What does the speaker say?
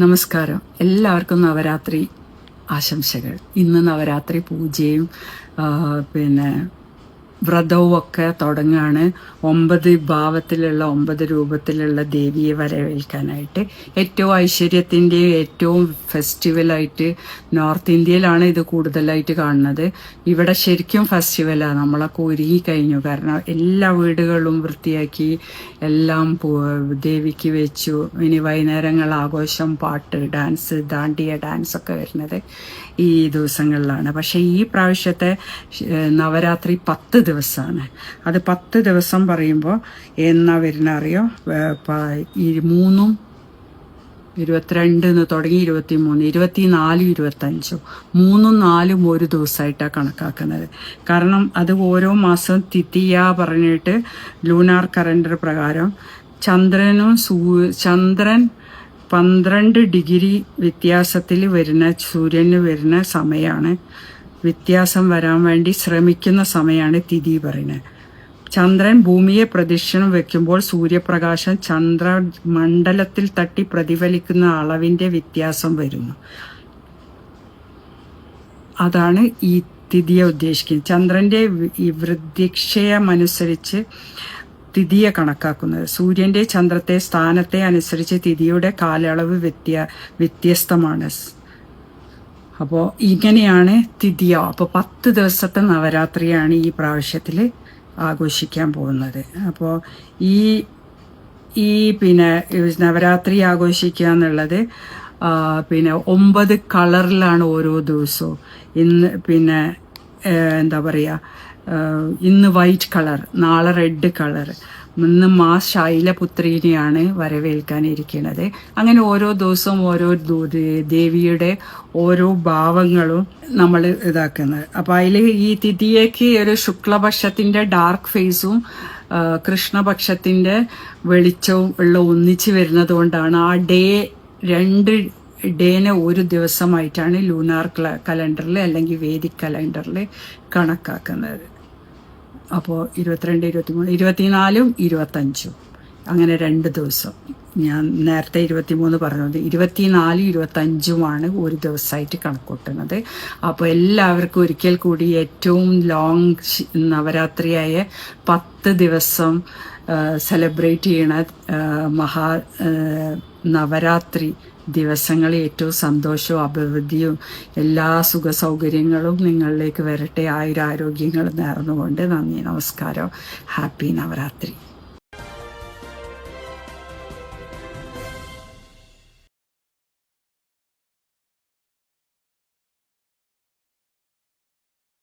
നമസ്കാരം. എല്ലാവർക്കും നവരാത്രി ആശംസകൾ. ഇന്ന് നവരാത്രി പൂജയും വ്രതവും ഒക്കെ തുടങ്ങുകയാണ്. 9 ഭാവത്തിലുള്ള 9 രൂപത്തിലുള്ള ദേവിയെ വരവേൽക്കാനായിട്ട്. ഏറ്റവും ഐശ്വര്യത്തിൻ്റെയും ഏറ്റവും ഫെസ്റ്റിവലായിട്ട് നോർത്ത് ഇന്ത്യയിലാണ് ഇത് കൂടുതലായിട്ട് കാണുന്നത്. ഇവിടെ ശരിക്കും ഫെസ്റ്റിവലാണ്. നമ്മളൊക്കെ ഒരുങ്ങി കഴിഞ്ഞു. കാരണം എല്ലാ വീടുകളും വൃത്തിയാക്കി എല്ലാം ദേവിക്ക് വെച്ചു. ഇനി വൈകുന്നേരങ്ങൾ ആഘോഷം, പാട്ട്, ഡാൻസ്, ദാണ്ടിയ ഡാൻസ് ഒക്കെ വരുന്നത് ഈ ദിവസങ്ങളിലാണ്. പക്ഷെ ഈ പ്രാവശ്യത്തെ നവരാത്രി 10 ദിവസമാണ്. അത് 10 ദിവസം പറയുമ്പോൾ എന്നാ വരുന്ന അറിയോ? 3 22 തുടങ്ങി 23, 24, 25, 3, 4 ഒരു ദിവസമായിട്ടാണ് കണക്കാക്കുന്നത്. കാരണം അത് ഓരോ മാസം തിഥിയ പറഞ്ഞിട്ട് ലൂണാർ കലണ്ടർ പ്രകാരം ചന്ദ്രൻ 12 ഡിഗ്രി വ്യത്യാസത്തിൽ വരുന്ന സൂര്യന് വരുന്ന സമയമാണ്. വ്യത്യാസം വരാൻ വേണ്ടി ശ്രമിക്കുന്ന സമയമാണ് തിഥി പറയുന്നത്. ചന്ദ്രൻ ഭൂമിയെ പ്രദക്ഷിണം വെക്കുമ്പോൾ സൂര്യപ്രകാശം ചന്ദ്രമണ്ഡലത്തിൽ തട്ടി പ്രതിഫലിക്കുന്ന അളവിന്റെ വ്യത്യാസം വരുന്നു. അതാണ് ഈ തിഥിയെ ഉദ്ദേശിക്കുന്നത്. ചന്ദ്രന്റെ വൃദ്ധിക്ഷയമനുസരിച്ച് തിഥിയെ കണക്കാക്കുന്നത്. സൂര്യന്റെ ചന്ദ്രത്തെ സ്ഥാനത്തെ അനുസരിച്ച് തിഥിയുടെ കാലയളവ് വ്യത്യസ്തമാണ്. അപ്പോൾ ഇങ്ങനെയാണ് തിഥിയ. അപ്പോൾ 10 ദിവസത്തെ നവരാത്രിയാണ് ഈ പ്രാവശ്യത്തിൽ ആഘോഷിക്കാൻ പോകുന്നത്. അപ്പോൾ ഈ നവരാത്രി ആഘോഷിക്കുക എന്നുള്ളത് 9 കളറിലാണ് ഓരോ ദിവസവും. ഇന്ന് എന്താ പറയുക, ഇന്ന് വൈറ്റ് കളർ, നാളെ റെഡ് കളർ, ഇന്ന് മാ ശൈലപുത്രിനെയാണ് വരവേൽക്കാനിരിക്കുന്നത്. അങ്ങനെ ഓരോ ദിവസവും ഓരോ ദേവിയുടെ ഓരോ ഭാവങ്ങളും നമ്മൾ ഇതാക്കുന്നത്. അപ്പം അതിൽ ഈ തിഥിയേക്ക് ഒരു ശുക്ലപക്ഷത്തിന്റെ ഡാർക്ക് ഫേസും കൃഷ്ണപക്ഷത്തിന്റെ വെളിച്ചവും ഉള്ള ഒന്നിച്ച് വരുന്നത് കൊണ്ടാണ് ആ 2 ഡേനെ ഒരു ദിവസമായിട്ടാണ് ലൂണാർ കലണ്ടറിൽ അല്ലെങ്കിൽ വേദിക് കലണ്ടറിൽ കണക്കാക്കുന്നത്. അപ്പോൾ 22, 23, 24, 25 അങ്ങനെ 2 ദിവസം. ഞാൻ നേരത്തെ 23 പറഞ്ഞത്. 24, 25 ഒരു ദിവസമായിട്ട് കണക്കൂട്ടുന്നത്. അപ്പോൾ എല്ലാവർക്കും ഒരിക്കൽ കൂടി ഏറ്റവും ലോങ് നവരാത്രിയായ 10 ദിവസം സെലിബ്രേറ്റ് ചെയ്യണ നവരാത്രി ദിവസങ്ങളിൽ ഏറ്റവും സന്തോഷവും അഭിവൃദ്ധിയും എല്ലാ സുഖ സൗകര്യങ്ങളും നിങ്ങളിലേക്ക് വരട്ടെ. ആയുരാരോഗ്യങ്ങൾ നേർന്നുകൊണ്ട് നന്ദി, നമസ്കാരം. ഹാപ്പി നവരാത്രി.